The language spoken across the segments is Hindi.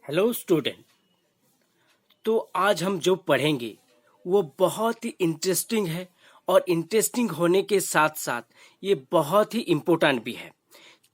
Hello student. तो आज हम जो पढ़ेंगे वो बहुत ही इंटरेस्टिंग है और इंटरेस्टिंग होने के साथ साथ ये बहुत ही इम्पोर्टेंट भी है,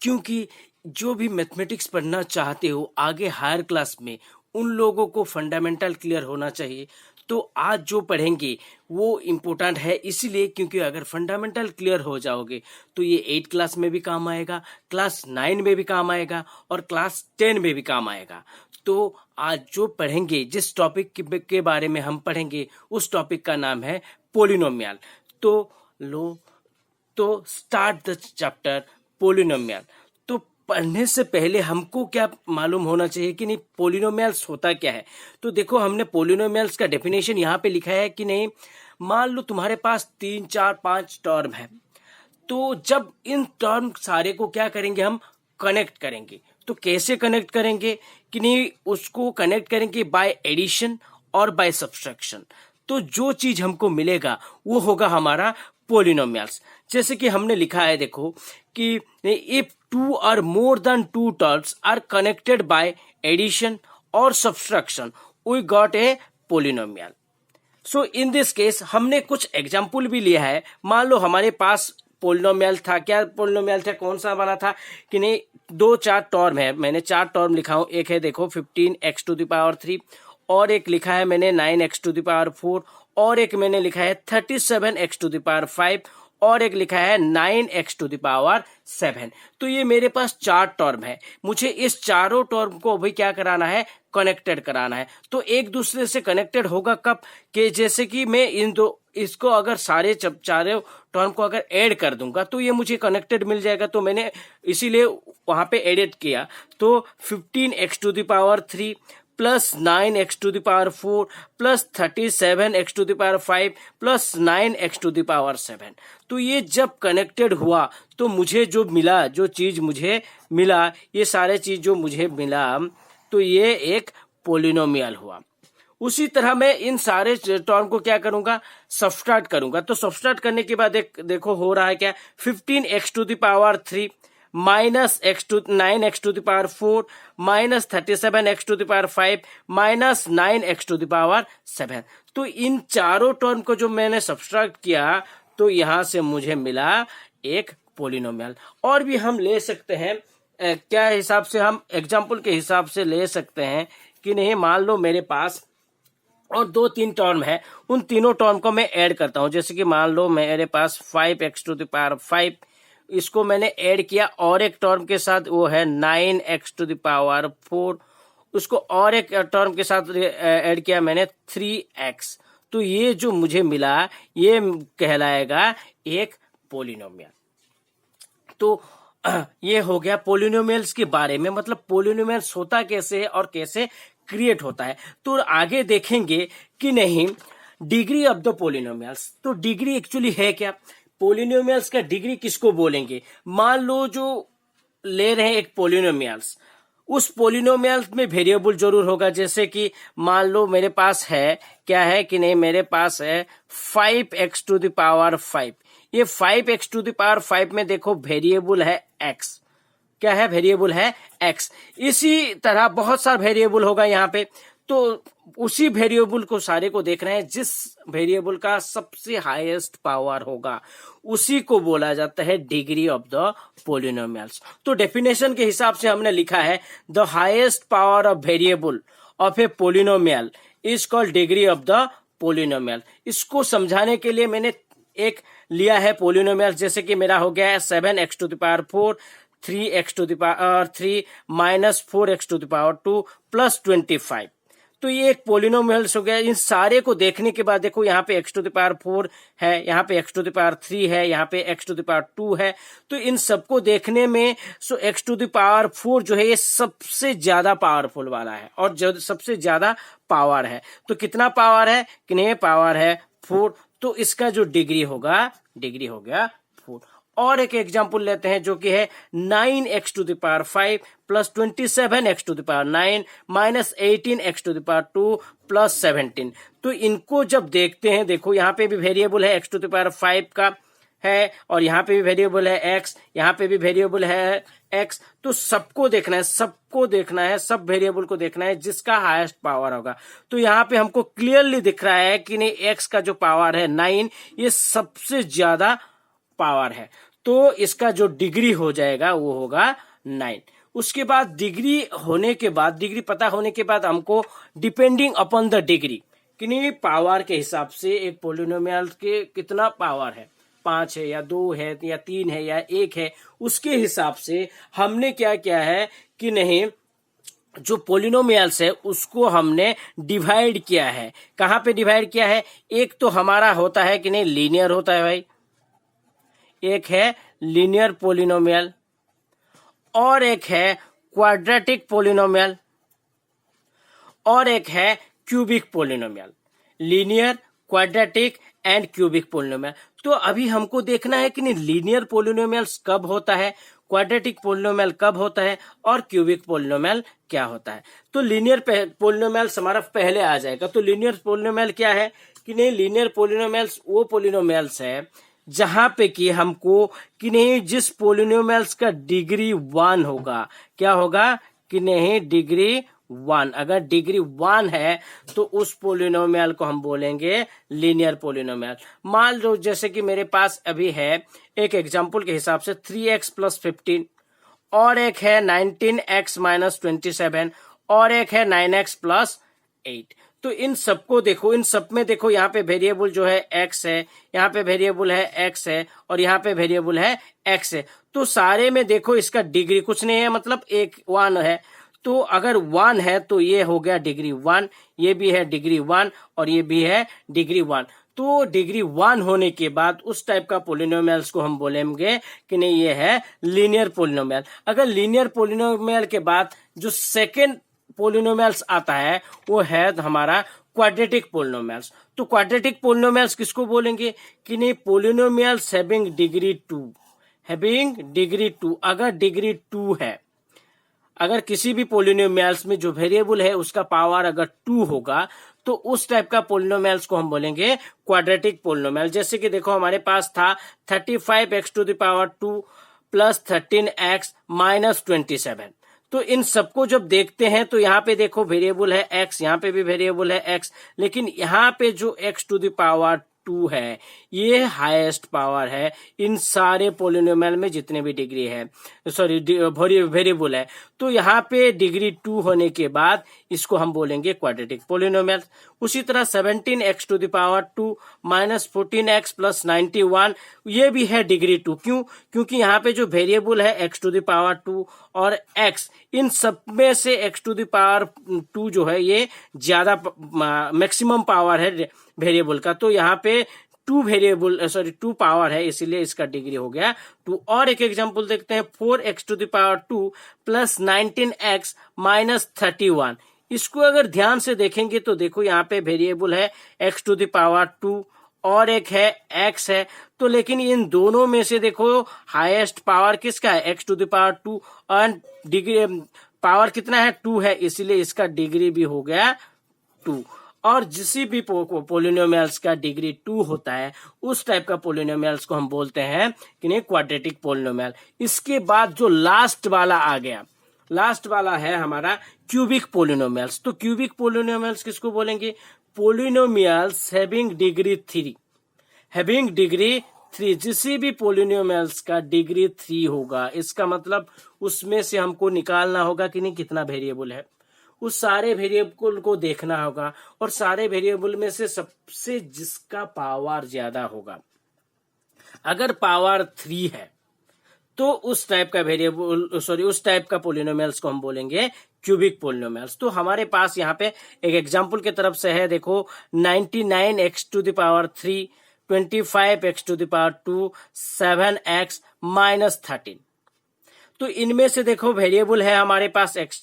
क्योंकि जो भी मैथमेटिक्स पढ़ना चाहते हो आगे हायर क्लास में उन लोगों को फंडामेंटल क्लियर होना चाहिए। तो आज जो पढ़ेंगे वो इम्पोर्टेंट है इसीलिए क्योंकि अगर फंडामेंटल क्लियर हो जाओगे तो ये 8 क्लास में भी काम आएगा, क्लास 9 में भी काम आएगा और क्लास 10 में भी काम आएगा। तो आज जो पढ़ेंगे, जिस टॉपिक के बारे में हम पढ़ेंगे उस टॉपिक का नाम है पोलिनोमियल। तो लो तो स्टार्ट द चैप्टर पोलिनोमियल। तो पढ़ने से पहले हमको क्या मालूम होना चाहिए कि नहीं पोलिनोमियल्स होता क्या है। तो देखो हमने पोलिनोमियल्स का डेफिनेशन यहाँ पे लिखा है कि नहीं। मान लो तुम्हारे पास 3, 4, 5 टर्म है, तो जब इन टर्म सारे को क्या करेंगे, हम कनेक्ट करेंगे। तो कैसे कनेक्ट करेंगे कि नहीं, उसको कनेक्ट करेंगे बाय एडिशन और बाय सब्सट्रैक्शन। तो जो चीज हमको मिलेगा वो होगा हमारा पोलिनोमियल्स। जैसे कि हमने लिखा है, देखो कि इफ 2 और more than 2 terms are connected by addition और subtraction we got a polynomial. So in this case हमने कुछ एग्जाम्पल भी लिया है। मान लो हमारे पास पोलिनोमियल था, क्या पोलिनोमियल था, कौन सा बना था कि नहीं, 2, 4 टर्म है। मैंने 4 टर्म लिखा हूं। एक है देखो 15x⁻³ और एक लिखा है मैंने 9x⁴ और एक मैंने लिखा है 37x⁵ और एक लिखा है 9x⁷। तो ये मेरे पास 4 टर्म है। मुझे इस चारों टर्म को अभी क्या कराना है, कनेक्टेड कराना है। तो एक दूसरे से कनेक्टेड होगा कब कि जैसे कि मैं इसको अगर सारे चारों टर्म को अगर ऐड कर दूंगा तो ये मुझे कनेक्टेड मिल जाएगा। तो मैंने इसीलिए वहां पे एडिट किया। तो 15x⁻³ plus 9x⁴ plus 37x⁵ plus 9x⁷। तो ये जब कनेक्टेड हुआ तो मुझे जो मिला, जो चीज मुझे मिला, ये सारे चीज जो मुझे मिला, तो ये एक पोलिनोमियल हुआ। उसी तरह मैं इन सारे टर्म को क्या करूंगा, सब्सट्रैक्ट करूंगा। तो सब्सट्रैक्ट करने के बाद देखो हो रहा है क्या, 15x⁻³ minus 9x⁴ minus 37x⁵ minus 9x⁷। तो इन चारों टर्म को जो मैंने सब्सट्रैक्ट किया तो यहां से मुझे मिला एक पोलिनोमियल। और भी हम ले सकते हैं, क्या हिसाब से, हम एग्जाम्पल के हिसाब से ले सकते हैं कि नहीं। मान लो मेरे पास और 2-3 टर्म है, उन तीनों टर्म को मैं ऐड करता हूं। जैसे कि मान लो मेरे पास 5x⁵, इसको मैंने ऐड किया और एक टर्म के साथ, वो है 9x⁴, उसको और एक टर्म के साथ ऐड किया मैंने 3x। तो ये जो मुझे मिला ये कहलाएगा एक पोलिनोमियल। तो ये हो गया पोलिनोमियल्स के बारे में, मतलब पोलिनोमियल्स होता कैसे है और कैसे क्रिएट होता है। तो आगे देखेंगे कि नहीं डिग्री ऑफ द पोलिनोमियल्स। तो डिग्री एक्चुअली है क्या, पोलिनोमियल्स का डिग्री किसको बोलेंगे। मान लो जो ले रहे हैं एक पोलिनोमियल्स, उस पोलिनोमियल्स में वेरिएबल जरूर होगा। जैसे कि मान लो मेरे पास है, क्या है कि नहीं, मेरे पास है 5x⁵। ये 5x⁵ में देखो वेरिएबल है x। क्या है, वेरिएबल है x। इसी तरह बहुत सारा वेरिएबल होगा यहाँ पे। तो उसी वेरिएबल को सारे को देख रहे हैं, जिस वेरिएबल का सबसे हाईएस्ट पावर होगा उसी को बोला जाता है डिग्री ऑफ द पोलिनोमियल्स। तो डेफिनेशन के हिसाब से हमने लिखा है the highest power of variable of A polynomial is called degree of the polynomial. इसको समझाने के लिए मैंने एक लिया है पोलिनोमियल। जैसे कि मेरा हो गया है 7x⁴, 3x⁴ minus 4x⁴ plus 25। तो ये एक पोलिनोमियल्स हो गया। इन सारे को देखने के बाद देखो यहाँ पे x⁴ है, यहाँ पे x⁴ है, यहाँ पे x⁴ है। तो इन सबको देखने में x⁴ जो है ये सबसे ज्यादा पावरफुल वाला है और जो सबसे ज्यादा पावर है। तो कितना पावर है, कितने पावर है, 4। तो इसका जो डिग्री होगा, डिग्री हो गया 4। और एक एग्जांपल लेते हैं जो कि है 9x⁵ plus 27x⁹ minus 18x⁵ plus 17। तो इनको जब देखते हैं, देखो यहाँ पे भी वेरिएबल है x⁵ का है और यहाँ पे भी वेरिएबल है एक्स, यहाँ पे भी वेरिएबल है एक्स। तो सबको देखना है, सब वेरिएबल को देखना है जिसका हाईएस्ट पावर होगा। तो यहाँ पे हमको क्लियरली दिख रहा है कि नहीं, एक्स का जो पावर है 9, ये सबसे ज्यादा पावर है। तो इसका जो डिग्री हो जाएगा वो होगा 9। उसके बाद डिग्री पता होने के बाद हमको डिपेंडिंग अपॉन द डिग्री कि नहीं, पावर के हिसाब से एक पोलिनोमियल के कितना पावर है, 5 है या 2 है या 3 है या 1 है, उसके हिसाब से हमने क्या किया है कि नहीं, जो पोलिनोमियल्स है उसको हमने डिवाइड किया है। कहाँ पे डिवाइड किया है? एक तो हमारा होता है कि नहीं, लीनियर होता है भाई, एक है लीनियर पोलिनोमियल और एक है क्वाड्रेटिक पोलिनोमियल और एक है cubic polynomial. Linear, quadratic and cubic polynomial. तो अभी हमको देखना है कि नहीं, लीनियर पोलिनोमियल्स कब होता है, क्वाड्रेटिक पोलिनोमियल कब होता है और क्यूबिक पोलिनोमियल क्या होता है। तो लीनियर पोलिनोमियल्स हमारा पहले आ जाएगा। तो लीनियर पोलिनोमियल क्या है कि नहीं, लीनियर पोलिनोमियल्स वो पोलिनोमियल्स है जहां पे कि हमको कि नहीं, जिस पोलिनोमियल्स का डिग्री 1 होगा, क्या होगा कि नहीं, डिग्री 1। अगर डिग्री 1 है तो उस पोलिनोमियल को हम बोलेंगे लीनियर पोलिनोमियल। मान लो जैसे कि मेरे पास अभी है एक एग्जांपल के हिसाब से 3x + 15 और एक है 19x - 27 और एक है 9x + 8। तो इन सबको देखो, इन सब में देखो, यहाँ पे वेरिएबल जो है x है, यहाँ पे वेरिएबल है x है और यहाँ पे वेरिएबल है x है। तो सारे में देखो इसका डिग्री कुछ नहीं है, मतलब 1 है। तो अगर 1 है तो ये हो गया डिग्री 1, ये भी है डिग्री 1 और ये भी है डिग्री 1। तो डिग्री 1 होने के बाद उस टाइप का पोलिनोमियल्स को हम बोलेंगे कि नहीं, ये है लीनियर पोलिनोमियल। अगर लीनियर पोलिनोमियल के बाद जो सेकेंड पोलिनोमियल्स आता है वो है हमारा क्वाड्रेटिक पोलिनोमियल्स। तो क्वाड्रेटिक पोलिनोमियल्स किसको बोलेंगे कि नहीं, पोलिनोमियल्स हैविंग डिग्री 2। अगर डिग्री 2 है, अगर किसी भी पोलिनोमियल्स में जो वेरिएबल है उसका पावर अगर 2 होगा तो उस टाइप का पोलिनोमियल्स को हम बोलेंगे क्वाड्रेटिक पोलिनोमियल। जैसे कि देखो हमारे पास था 35x⁻² + 13x - 27। तो इन सबको जब देखते हैं तो यहाँ पे देखो वेरिएबल है x, यहाँ पे भी वेरिएबल है x, लेकिन यहाँ पे जो x⁻² है ये हाईएस्ट पावर है इन सारे पोलिनोमियल में जितने भी डिग्री है, सॉरी वेरिएबल है। तो यहाँ पे डिग्री 2 होने के बाद इसको हम बोलेंगे क्वाड्रेटिक पोलिनोमियल। उसी तरह 17x⁻² - 14x + 91 ये भी है डिग्री 2। क्यों? क्योंकि यहाँ पे जो वेरिएबल है x⁻² और x, इन सब में से x⁻² जो है ये ज्यादा मैक्सिमम पावर है वेरिएबल का। तो यहाँ पे 2 पावर है, इसीलिए इसका डिग्री हो गया 2। और एक एग्जांपल देखते हैं 4x⁻² + 19x - 31। इसको अगर ध्यान से देखेंगे तो देखो यहाँ पे वेरिएबल है x⁻² और एक है x है। तो लेकिन इन दोनों में से देखो हाईएस्ट पावर किसका है, x⁻² और डिग्री पावर कितना है, 2 है, इसीलिए इसका डिग्री भी हो गया 2। और जिसी भी पोलिनोमियल्स का डिग्री 2 होता है उस टाइप का पोलिनोमियल्स को हम बोलते हैं कि नहीं, क्वाड्रेटिक पोलिनोमियल। इसके बाद जो लास्ट वाला आ गया, लास्ट वाला है हमारा क्यूबिक पोलिनोमियल्स। तो क्यूबिक पोलिनोमियल्स किसको बोलेंगे, पोलिनोमियल्स हैविंग डिग्री 3। जिसी भी पोलिनोमियल्स का डिग्री 3 होगा, इसका मतलब उसमें से हमको निकालना होगा कि नहीं कितना वेरिएबल है, उस सारे वेरिएबल को देखना होगा और सारे वेरिएबल में से सबसे जिसका पावर ज्यादा होगा, अगर पावर 3 है तो उस टाइप का पोलिनोमियल्स को हम बोलेंगे क्यूबिक पोलिनोमियल्स। तो हमारे पास यहाँ पे एक एग्जांपल की तरफ से है, देखो 99x⁻³ 25x⁻², 7x - 13। तो इनमें से देखो वेरिएबल है हमारे पास x,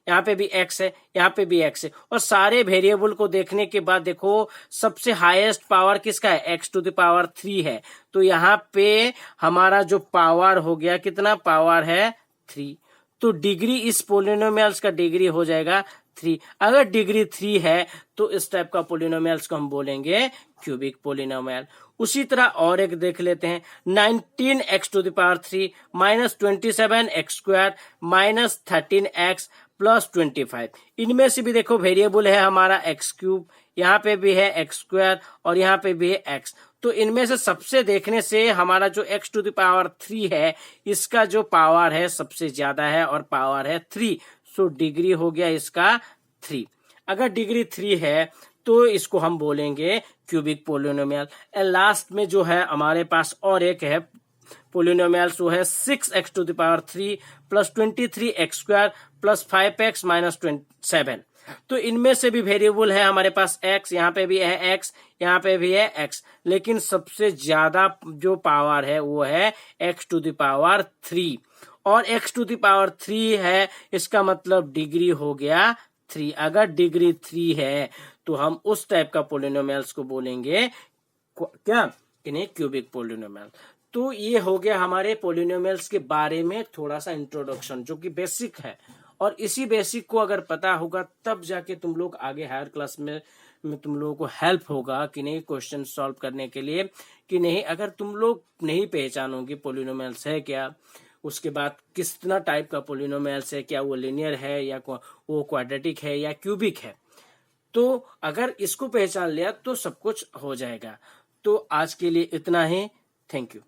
यहाँ पे भी x है, यहाँ पे भी x है, और सारे वेरिएबल को देखने के बाद देखो सबसे हाईएस्ट पावर किसका है, x⁻³ है। तो यहाँ पे हमारा जो पावर हो गया, कितना पावर है, 3। तो डिग्री इस पोलिनोमियल्स का डिग्री हो जाएगा 3। अगर डिग्री 3 है तो इस टाइप का पोलिनोमियल्स को हम बोलेंगे क्यूबिक पोलिनोमियल। उसी तरह और एक देख लेते हैं, 19x⁻³ minus 27x² minus 13x plus 25। इनमें से भी देखो वेरिएबल है हमारा x3, यहाँ पे भी है x² और यहाँ पे भी है x। तो इनमें से सबसे देखने से हमारा जो x⁻³ है इसका जो पावर है सबसे ज्यादा है और पावर है 3। सो डिग्री हो गया इसका 3। अगर डिग्री 3 है तो इसको हम बोलेंगे क्यूबिक पोलिनोमियल। लास्ट में जो है हमारे पास और एक है पोलिनोमियल, सो है 6x⁻³ plus 23x² plus 5x minus 7। तो इनमें से भी वेरिएबल है हमारे पास x, यहाँ पे भी है x, यहाँ पे भी है x, लेकिन सबसे ज्यादा जो पावर है वो है x⁻³ और x⁻³ है, इसका मतलब डिग्री हो गया 3। अगर डिग्री 3 है तो हम उस टाइप का पोलिनोमियल्स को बोलेंगे क्या, इन्हें क्यूबिक पोलिनोमियल। तो ये हो गया हमारे पोलिनोमियल्स के बारे में थोड़ा सा इंट्रोडक्शन, जो कि बेसिक है। और इसी बेसिक को अगर पता होगा तब जाके तुम लोग आगे हायर क्लास में तुम लोगों को हेल्प होगा कि नहीं क्वेश्चन सॉल्व करने के लिए कि नहीं। अगर तुम लोग नहीं पहचानोगे पोलिनोमियल्स है क्या, उसके बाद कितना टाइप का पोलिनोमियल्स है, क्या वो लिनियर है या वो क्वाड्रेटिक है या क्यूबिक है, तो अगर इसको पहचान लिया तो सब कुछ हो जाएगा। तो आज के लिए इतना ही। Thank you.